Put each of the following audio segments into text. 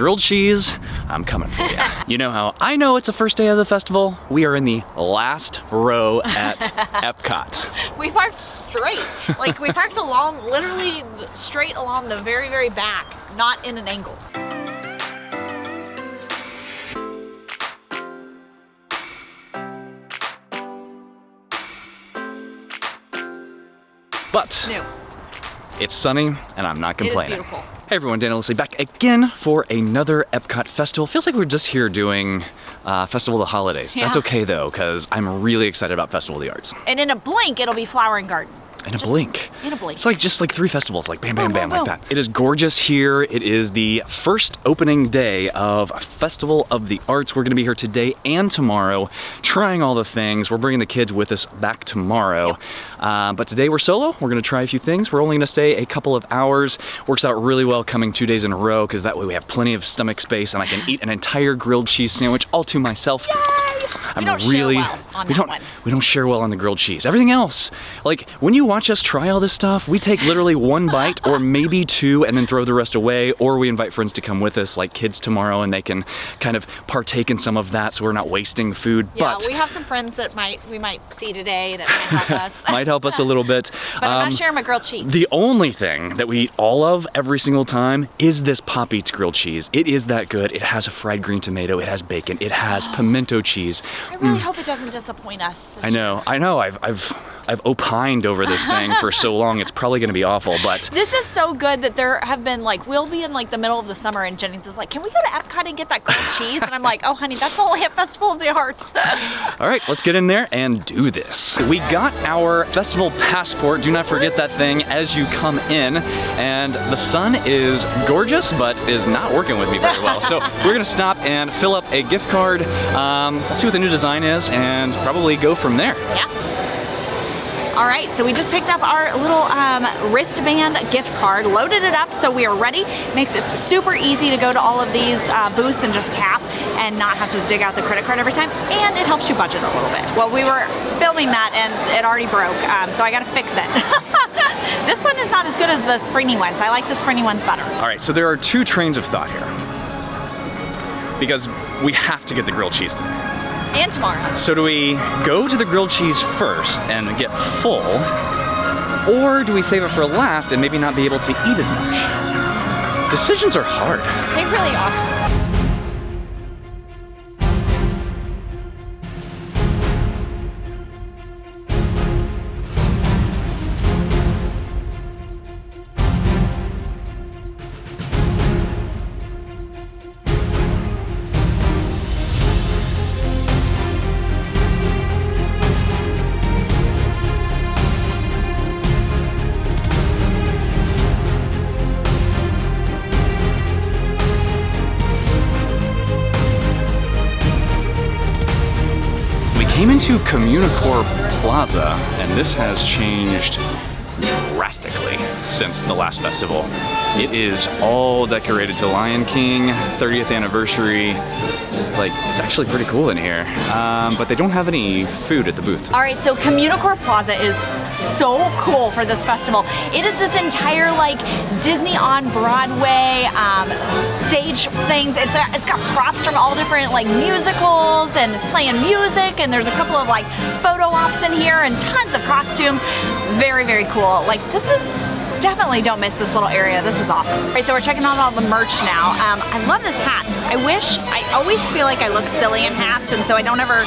grilled cheese, I'm coming for you. You know how I know it's the first day of the festival? We are in the last row at Epcot. We parked straight. Like we parked along, literally straight along the very, very back, not in an angle. But New. It's sunny and I'm not complaining. It is beautiful. Hey everyone, Dan Leslie back again for another Epcot festival. Feels like we're just here doing Festival of the Holidays. Yeah. That's okay though, because I'm really excited about Festival of the Arts. And in a blink, it'll be Flower and Garden. In a blink. In a blink. It's like just like 3 festivals, like bam, bam, Boom, bam, boom, like boom. that. It is gorgeous here. It is the first opening day of Festival of the Arts. We're gonna be here today and tomorrow, trying all the things. We're bringing the kids with us back tomorrow. But today we're solo. We're gonna try a few things. We're only gonna stay a couple of hours. Works out really well coming 2 days in a row, because that way we have plenty of stomach space and I can eat an entire grilled cheese sandwich all to myself. Yay! We don't share well on that one. We don't share well on the grilled cheese. Everything else, like when you watch us try all this stuff, we take literally 1 bite or maybe 2 and then throw the rest away, or we invite friends to come with us, like kids tomorrow, and they can kind of partake in some of that so we're not wasting food. Yeah, but we have some friends that we might see today that might help us. might help us a little bit. But I'm not sharing my grilled cheese. The only thing that we eat all of every single time is this Pop Eats grilled cheese. It is that good. It has a fried green tomato, it has bacon, it has pimento cheese. I really hope it doesn't disappoint us. I know. I've opined over this thing for so long, it's probably gonna be awful, but This is so good that there have been like, we'll be in like the middle of the summer and Jennings is like, can we go to Epcot and get that grilled cheese? And I'm like, oh honey, that's only at Festival of the Arts. all right, let's get in there and do this. We got our festival passport. Do not forget that thing as you come in. And the sun is gorgeous, but is not working with me very well. So we're gonna stop and fill up a gift card. Let's see what the new design is and probably go from there. Yeah. All right, so we just picked up our little wristband gift card, loaded it up so we are ready. Makes it super easy to go to all of these booths and just tap and not have to dig out the credit card every time. And it helps you budget a little bit. Well, we were filming that and it already broke, so I gotta fix it. This one is not as good as the springy ones. I like the springy ones better. All right, so there are 2 trains of thought here, because we have to get the grilled cheese today. And tomorrow. So do we go to the grilled cheese first and get full, or do we save it for last and maybe not be able to eat as much? Decisions are hard. They really are. Came into Communicore Plaza, and this has changed drastically since the last festival. It is all decorated to Lion King, 30th anniversary. Like, it's actually pretty cool in here, but they don't have any food at the booth. All right, so Communicore Plaza is so cool for this festival. It is this entire like Disney on Broadway stage things. It's got props from all different like musicals, and it's playing music, and there's a couple of like photo ops in here and tons of costumes. Very, very cool. Like this is definitely don't miss this little area. This is awesome. All right, so we're checking out all the merch now. I love this hat. I always feel like I look silly in hats, and so I don't ever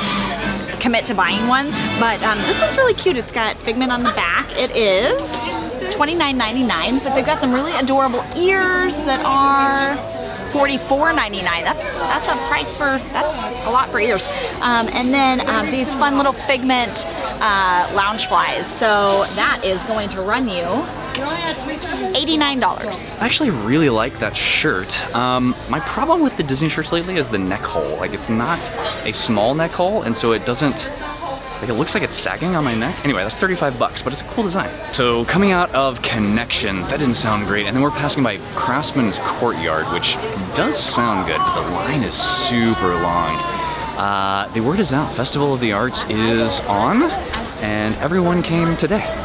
commit to buying one, but this one's really cute. It's got Figment on the back. It is $29.99, but they've got some really adorable ears that are $44.99. That's a price for, that's a lot for ears. And then these fun little Figment lounge flies. So that is going to run you $89. I actually really like that shirt. My problem with the Disney shirts lately is the neck hole. Like, it's not a small neck hole, and so it doesn't, like, it looks like it's sagging on my neck. Anyway, that's 35 bucks, but it's a cool design. So coming out of Connections, that didn't sound great. And then we're passing by Craftsman's Courtyard, which does sound good, but the line is super long. The word is out, Festival of the Arts is on, and everyone came today.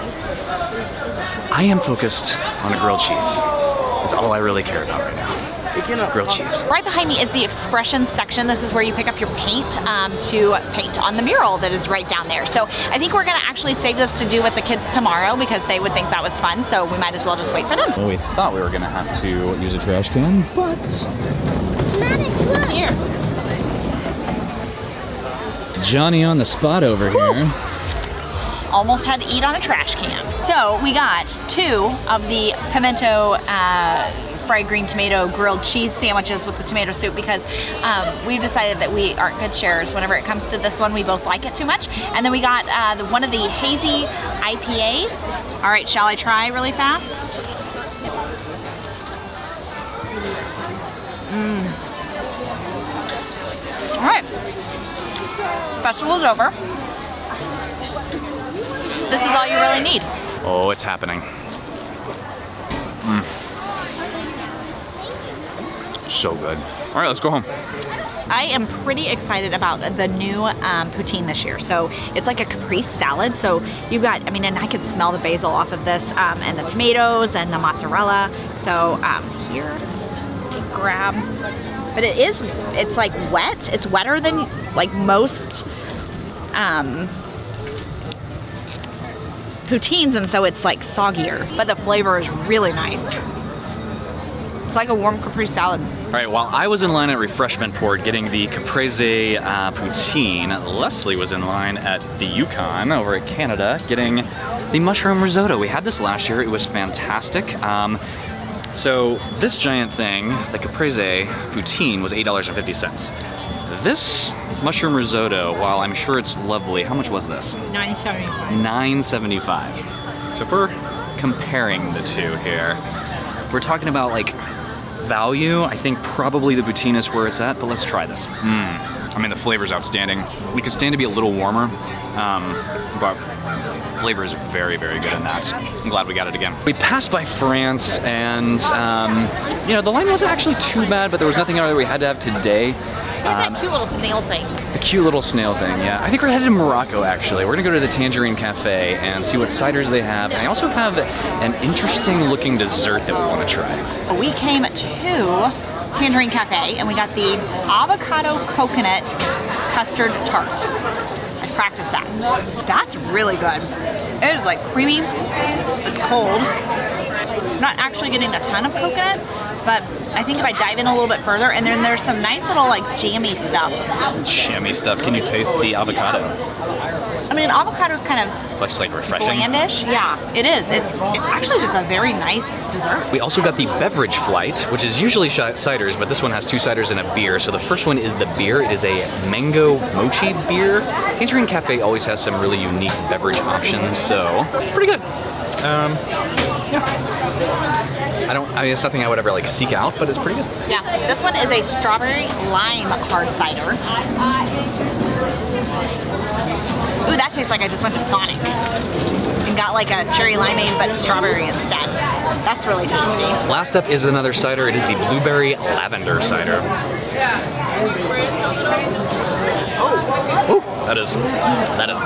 I am focused on a grilled cheese. That's all I really care about right now. grilled cheese. Right behind me is the expression section. This is where you pick up your paint to paint on the mural that is right down there. So I think we're gonna actually save this to do with the kids tomorrow because they would think that was fun. So we might as well just wait for them. Well, we thought we were gonna have to use a trash can, but Here. Johnny on the spot over here. Almost had to eat on a trash can. So we got 2 of the pimento fried green tomato grilled cheese sandwiches with the tomato soup because we've decided that we aren't good sharers whenever it comes to this one. We both like it too much. And then we got one of the hazy IPAs. All right, shall I try really fast? All right, festival's over. This is all you really need. Oh, it's happening. So good. All right, let's go home. I am pretty excited about the new poutine this year. So it's like a caprese salad. So you've got, I mean, and I can smell the basil off of this and the tomatoes and the mozzarella. So here, grab, but it's like wet. It's wetter than like most poutines, and so it's like soggier, but the flavor is really nice. It's like a warm caprese salad. All right, while I was in line at Refreshment Port getting the caprese poutine, Leslie was in line at the Yukon over at Canada getting the mushroom risotto. We had this last year, it was fantastic. So this giant thing, the caprese poutine, was $8.50. This mushroom risotto, while I'm sure it's lovely, how much was this? $9.75. $9.75. So if we're comparing the two here, if we're talking about like value, I think probably the poutine is where it's at, but let's try this. I mean, the flavor's outstanding. We could stand to be a little warmer, but flavor is very, very good in that. I'm glad we got it again. We passed by France and, you know, the line wasn't actually too bad, but there was nothing that we had to have today. That cute little snail thing. The cute little snail thing, yeah. I think we're headed to Morocco, actually. We're gonna go to the Tangerine Cafe and see what ciders they have. And I also have an interesting looking dessert that we wanna try. We came to Tangerine Cafe and we got the avocado coconut custard tart. I practiced that. That's really good. It is like creamy, it's cold. I'm not actually getting a ton of coconut, but I think if I dive in a little bit further, and then there's some nice little like jammy stuff. Jammy stuff. Can you taste the avocado? I mean, avocado is kind of It's like refreshing. blandish. Yeah, it is. It's actually just a very nice dessert. We also got the beverage flight, which is usually ciders, but this one has 2 ciders and a beer. So the first one is the beer. It is a mango mochi beer. Tangerine Cafe always has some really unique beverage options, so it's pretty good. Yeah. I mean, it's something I would ever like seek out, but it's pretty good. Yeah, this one is a strawberry lime hard cider. Ooh, that tastes like I just went to Sonic and got like a cherry limeade but strawberry instead. That's really tasty. Last up is another cider. It is the blueberry lavender cider. Oh, that is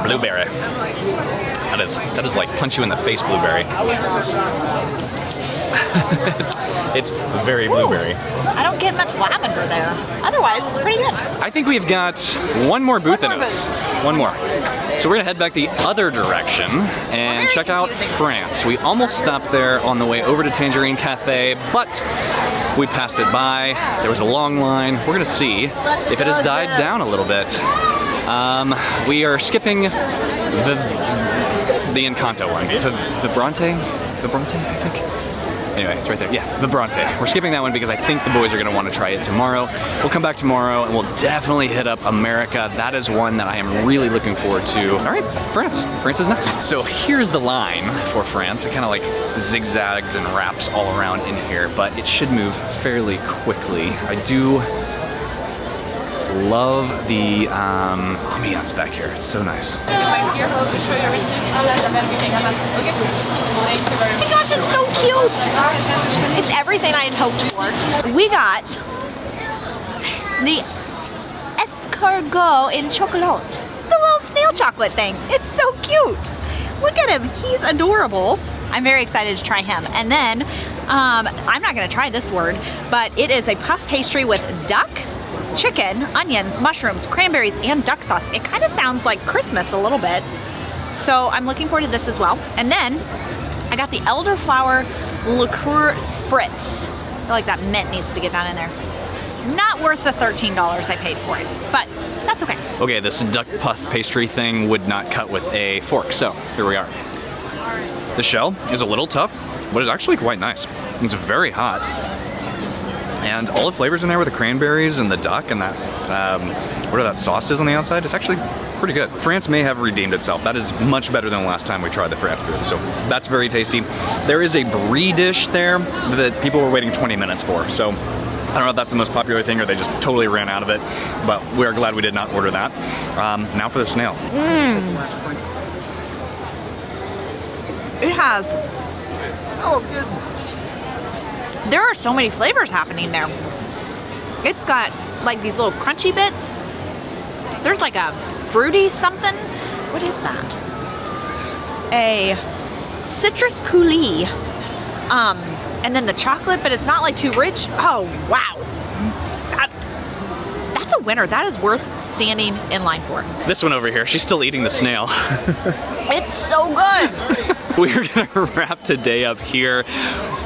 blueberry. That is like punch you in the face blueberry. it's very blueberry. I don't get much lavender there. Otherwise, it's pretty good. I think we've got one more booth in us. One more. So we're gonna head back the other direction and check out France. We almost stopped there on the way over to Tangerine Cafe, but we passed it by. There was a long line. We're gonna see if it has died down a little bit. We are skipping the Encanto one. Vibrante, I think. Anyway, it's right there. Yeah, Vibrante. We're skipping that one because I think the boys are going to want to try it tomorrow. We'll come back tomorrow and we'll definitely hit up America. That is one that I am really looking forward to. All right, France. France is next. So here's the line for France. It kind of like zigzags and wraps all around in here, but it should move fairly quickly. I do love the ambiance back here. It's so nice. Oh my gosh, it's so cute. It's everything I had hoped for. We got the escargot in chocolat. The little snail chocolate thing. It's so cute. Look at him. He's adorable. I'm very excited to try him. And then I'm not gonna try this word, but it is a puff pastry with duck, chicken, onions, mushrooms, cranberries, and duck sauce. It kind of sounds like Christmas a little bit. So I'm looking forward to this as well. And then I got the elderflower liqueur spritz. I feel like that mint needs to get down in there. Not worth the $13 I paid for it, but that's okay. Okay, this duck puff pastry thing would not cut with a fork, so here we are. The shell is a little tough, but it's actually quite nice. It's very hot. And all the flavors in there with the cranberries and the duck and that, whatever that sauce is on the outside, it's actually pretty good. France may have redeemed itself. That is much better than the last time we tried the France booth, so that's very tasty. There is a brie dish there that people were waiting 20 minutes for, so I don't know if that's the most popular thing or they just totally ran out of it, but we're glad we did not order that. Now for the snail. It has, there are so many flavors happening there. It's got like these little crunchy bits. There's like a fruity something. What is that? A citrus coulis. And then the chocolate, but it's not like too rich. Oh, wow. That's a winner. That is worth standing in line for. This one over here, she's still eating the snail. It's so good. We're gonna wrap today up here.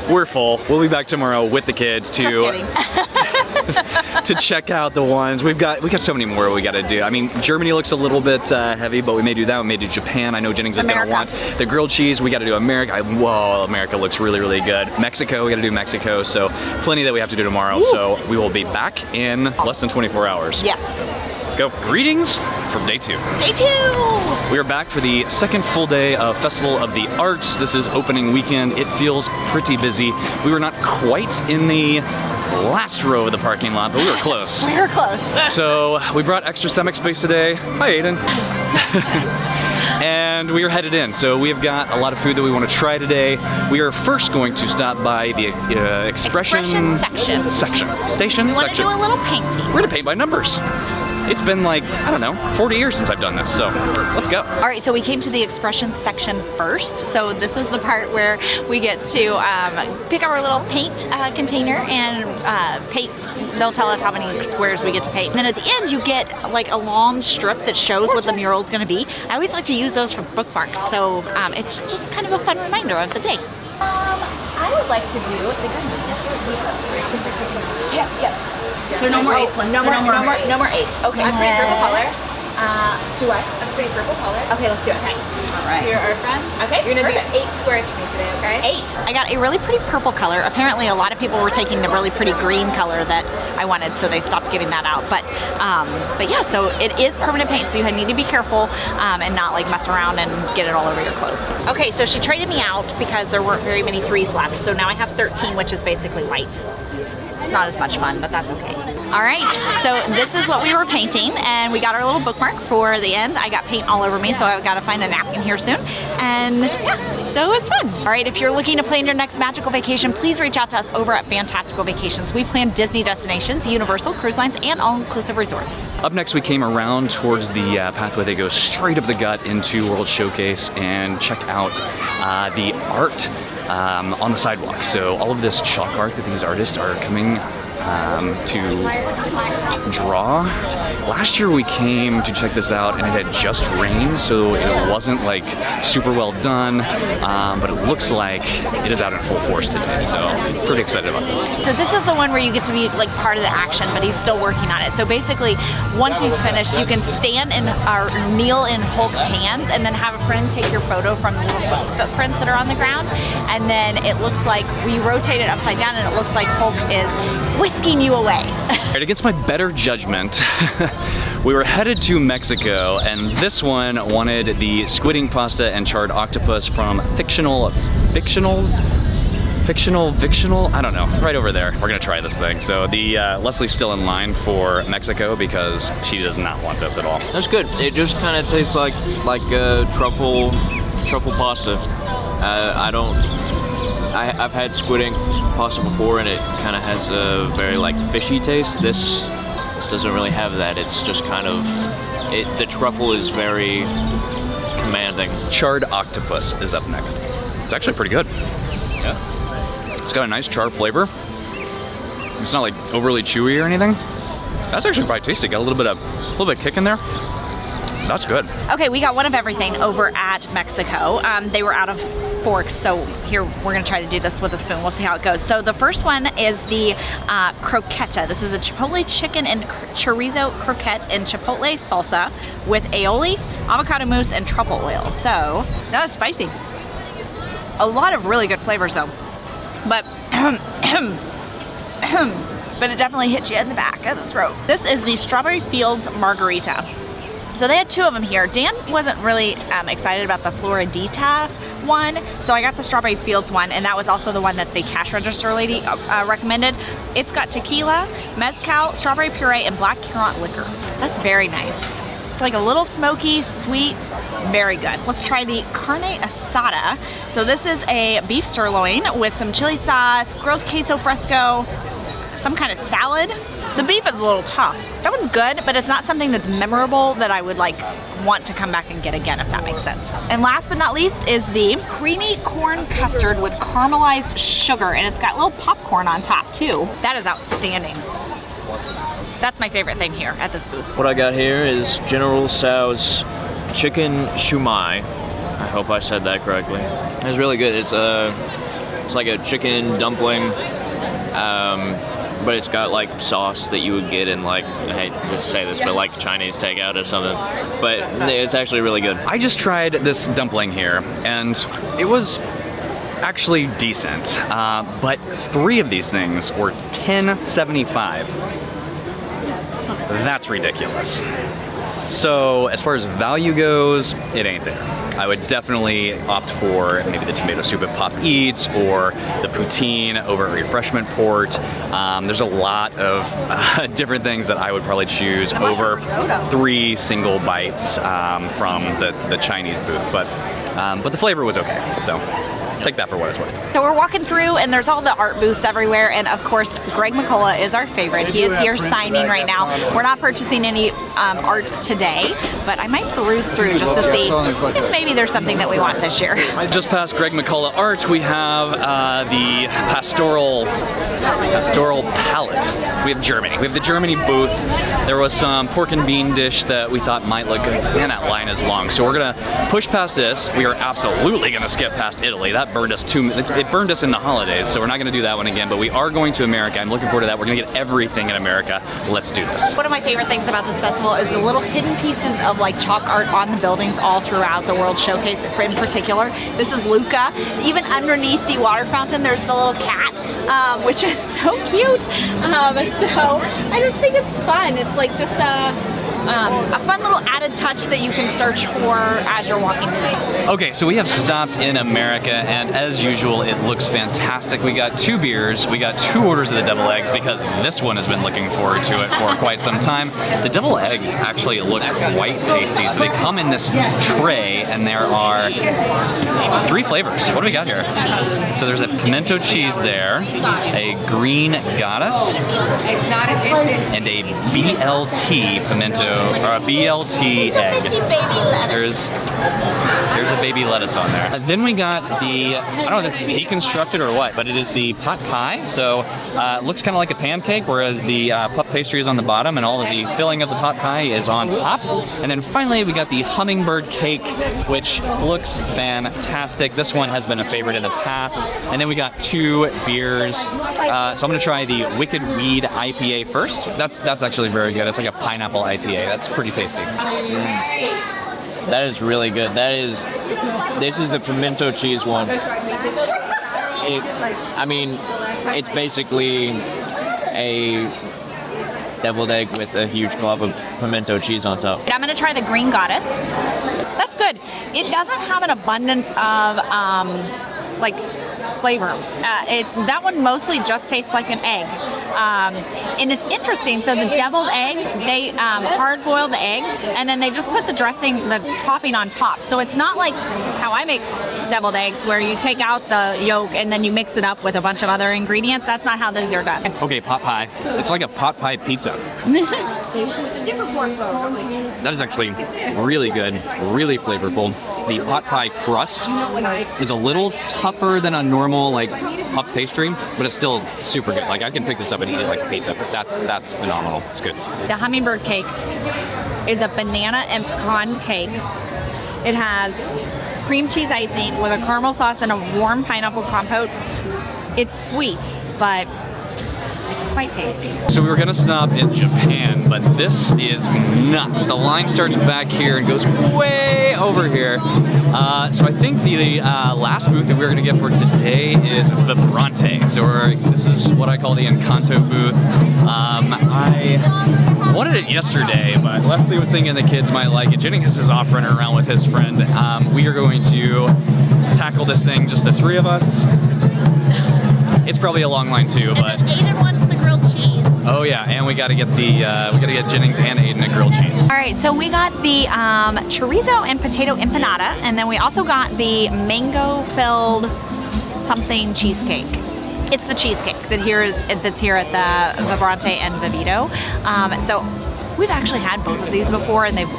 We're full. We'll be back tomorrow with the kids Just kidding. to check out the ones. We got so many more we gotta do. I mean, Germany looks a little bit heavy, but we may do that. We may do Japan. I know Jennings is gonna want the grilled cheese. We gotta do America. Whoa, America looks really, really good. Mexico, we gotta do Mexico. So plenty that we have to do tomorrow. Ooh. So we will be back in less than 24 hours. Yes. Let's go. Greetings from day 2. Day 2. We are back for the second full day of Festival of the Arts. This is opening weekend. It feels pretty busy. We were not quite in the last row of the parking lot, but we were close. We were close. So we brought extra stomach space today. Hi, Aiden. And we are headed in. So we have got a lot of food that we want to try today. We are first going to stop by the expression section. Station? We want to do a little painting. We're gonna paint by numbers. It's been like, I don't know, 40 years since I've done this, so let's go. All right, so we came to the expression section first. So this is the part where we get to pick our little paint container and paint. They'll tell us how many squares we get to paint. And then at the end, you get like a long strip that shows what the mural is gonna be. I always like to use those for bookmarks, so it's just kind of a fun reminder of the day. I would like to do the Yep. There are no more 8s left. No more 8s. Okay. A pretty purple color. Do I? A pretty purple color. Okay, let's do it. Okay. All right. You're our friend. Okay. You're gonna perfect. do 8 squares for me today, okay? 8. I got a really pretty purple color. Apparently, a lot of people were taking the really pretty green color that I wanted, so they stopped giving that out. But yeah, so it is permanent paint, so you need to be careful and not like mess around and get it all over your clothes. Okay, so she traded me out because there weren't very many 3s left. So now I have 13, which is basically white. Not as much fun, but that's okay. All right, so this is what we were painting, and we got our little bookmark for the end. I got paint all over me, so I've got to find a napkin here soon. And yeah, so it was fun. All right, if you're looking to plan your next magical vacation, please reach out to us over at Fantastical Vacations. We plan Disney destinations, Universal, cruise lines, and all-inclusive resorts. Up next, we came around towards the pathway that goes straight up the gut into World Showcase and check out the art on the sidewalk. So all of this chalk art that these artists are coming to draw. Last year we came to check this out and it had just rained, so it wasn't like super well done, but it looks like it is out in full force today, so pretty excited about this. So this is the one where you get to be like part of the action, but he's still working on it. So basically, once he's finished, you can stand in or kneel in Hulk's hands and then have a friend take your photo from the little footprints that are on the ground, and then it looks like we rotate it upside down and it looks like Hulk is whisking you away. Right, against my better judgment, we were headed to Mexico, and this one wanted the squidding pasta and charred octopus from fictional, I don't know, right over there. We're gonna try this thing. So the Leslie's still in line for Mexico because she does not want this at all. That's good. It just kind of tastes like truffle pasta. I've had squidding pasta before, and it kind of has a very like fishy taste. This doesn't really have that. It's just kind of the truffle is very commanding. Charred octopus is up next. It's actually pretty good. Yeah. It's got a nice char flavor. It's not like overly chewy or anything. That's actually quite tasty. Got a little bit of kick in there. That's good. Okay, we got one of everything over at Mexico. They were out of forks, so here we're gonna try to do this with a spoon. We'll see how it goes. So the first one is the croqueta. This is a chipotle chicken and chorizo croquette in chipotle salsa with aioli, avocado mousse, and truffle oil. So that was spicy. A lot of really good flavors though, but but it definitely hits you in the back of the throat. This is the Strawberry Fields Margarita. So they had two of them here. Dan wasn't really excited about the Floridita one, so I got the Strawberry Fields one, and that was also the one that the cash register lady recommended. It's got tequila, mezcal, strawberry puree, and black currant liquor. That's very nice. It's like a little smoky, sweet, very good. Let's try the carne asada. So this is a beef sirloin with some chili sauce, grilled queso fresco, some kind of salad. The beef is a little tough. That one's good, but it's not something that's memorable that I would like want to come back and get again, if that makes sense. And last but not least is the creamy corn custard with caramelized sugar, and it's got little popcorn on top too. That is outstanding. That's my favorite thing here at this booth. What I got here is General Tso's chicken shumai. I hope I said that correctly. It's really good. It's like a chicken dumpling. But it's got like sauce that you would get in, like, I hate to say this, but like Chinese takeout or something. But it's actually really good. I just tried this dumpling here, and it was actually decent. But 3 of these things were $10.75. That's ridiculous. So as far as value goes, it ain't there. I would definitely opt for maybe the tomato soup at Pop Eats or the poutine over at Refreshment Port. There's a lot of different things that I would probably choose over 3 single bites from the Chinese booth, but the flavor was okay, so take that for what it's worth. So we're walking through and there's all the art booths everywhere, and of course Greg McCullough is our favorite. He is here signing right now. We're not purchasing any art today, but I might peruse through just to see if maybe there's something that we want this year. Just past Greg McCullough Art, we have the pastoral palette. We have Germany. We have the Germany booth. There was some pork and bean dish that we thought might look good. Man, that line is long. So we're gonna push past this. We are absolutely gonna skip past Italy. That burned us it burned us in the holidays, so we're not gonna do that one again, but we are going to America. I'm looking forward to that. We're gonna get everything in America. Let's do this. One of my favorite things about this festival is the little hidden pieces of like chalk art on the buildings all throughout the World Showcase in particular. This is Luca. Even underneath the water fountain, there's the little cat, which is so cute. So I just think it's fun. It's like just a fun little added touch that you can search for as you're walking through. Okay, so we have stopped in America, and as usual, it looks fantastic. We got 2 beers, we got 2 orders of the deviled eggs because this one has been looking forward to it for quite some time. The deviled eggs actually look quite tasty. So they come in this tray, and there are 3 flavors. What do we got here? So there's a pimento cheese there, a green goddess, and a BLT pimento, or a BLT egg. There's a baby lettuce on there. Then we got the, I don't know if this is deconstructed or what, but it is the pot pie. So it looks kind of like a pancake, whereas the puff pastry is on the bottom and all of the filling of the pot pie is on top. And then finally we got the hummingbird cake, which looks fantastic. This one has been a favorite in the past. And then we got 2 beers. So I'm gonna try the Wicked Weed IPA first. That's actually very good. It's like a pineapple IPA. That's pretty tasty. That is really good. This is the pimento cheese one. It's basically a deviled egg with a huge glob of pimento cheese on top. I'm gonna try the green goddess. That's good. It doesn't have an abundance of like flavor. That one mostly just tastes like an egg. And it's interesting, so the deviled eggs, they hard boil the eggs and then they just put the dressing, the topping on top. So it's not like how I make deviled eggs where you take out the yolk and then you mix it up with a bunch of other ingredients. That's not how these are done. Okay, pot pie. It's like a pot pie pizza. That is actually really good, really flavorful. The pot pie crust is a little tougher than a normal like puff pastry, but it's still super good. Like I can pick this up and eat it like a pizza. That's phenomenal. It's good. The hummingbird cake is a banana and pecan cake. It has cream cheese icing with a caramel sauce and a warm pineapple compote. It's sweet, but it's quite tasty. So we were gonna stop in Japan, but this is nuts. The line starts back here and goes way over here. So I think the last booth that we're gonna get for today is Vibrante. So this is what I call the Encanto booth. I wanted it yesterday, but Leslie was thinking the kids might like it. Jennings is off running around with his friend. We are going to tackle this thing, just the three of us. It's probably a long line too, but Aiden wants the grilled cheese. oh yeah, and we got to get Jennings and Aiden a grilled cheese. All right, so we got the chorizo and potato empanada, and then we also got the mango-filled something cheesecake. It's the cheesecake that's here at the Vibrante and Vivito. So we've actually had both of these before, and they've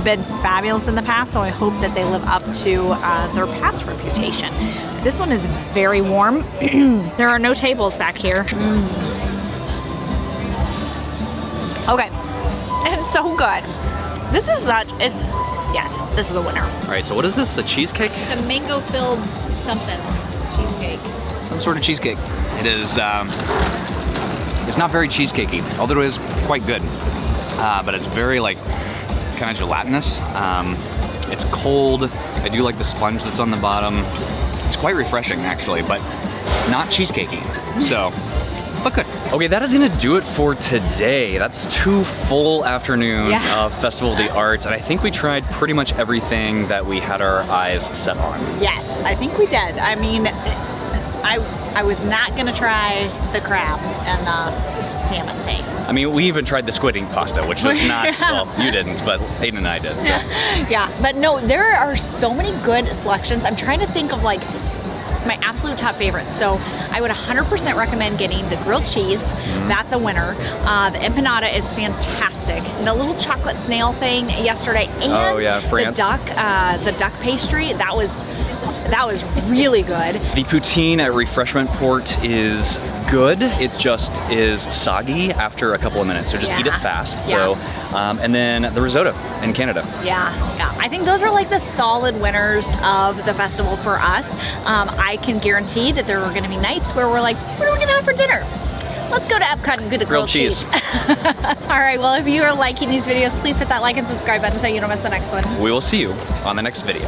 been fabulous in the past, so I hope that they live up to their past reputation. This one is very warm. There are no tables back here. Okay, it's so good. This is yes, this is a winner. All right, so what is this? A cheesecake? It's a mango-filled something cheesecake. Some sort of cheesecake. It is. It's not very cheesecakey, although it is quite good. But it's very like kind of gelatinous. It's cold. I do like the sponge that's on the bottom. It's quite refreshing actually, but not cheesecakey. So, but good. Okay, that is gonna do it for today. That's 2 full afternoons of Festival of the Arts, and I think we tried pretty much everything that we had our eyes set on. Yes, I think we did. I mean, I was not gonna try the crab and salmon thing. I mean, we even tried the squid ink pasta, which was not, well, you didn't, but Aiden and I did, so. Yeah, but no, there are so many good selections. I'm trying to think of like my absolute top favorites. So I would 100% recommend getting the grilled cheese. That's a winner. The empanada is fantastic. The little chocolate snail thing yesterday, and France. the duck pastry, that was really good. The poutine at Refreshment Port is good. It just is soggy after a couple of minutes, so just eat it fast. So, and then the risotto in Canada. Yeah. I think those are like the solid winners of the festival for us. I can guarantee that there are going to be nights where we're like, what are we going to have for dinner? Let's go to Epcot and get a grilled cheese. All right, well, if you are liking these videos, please hit that like and subscribe button so you don't miss the next one. We will see you on the next video.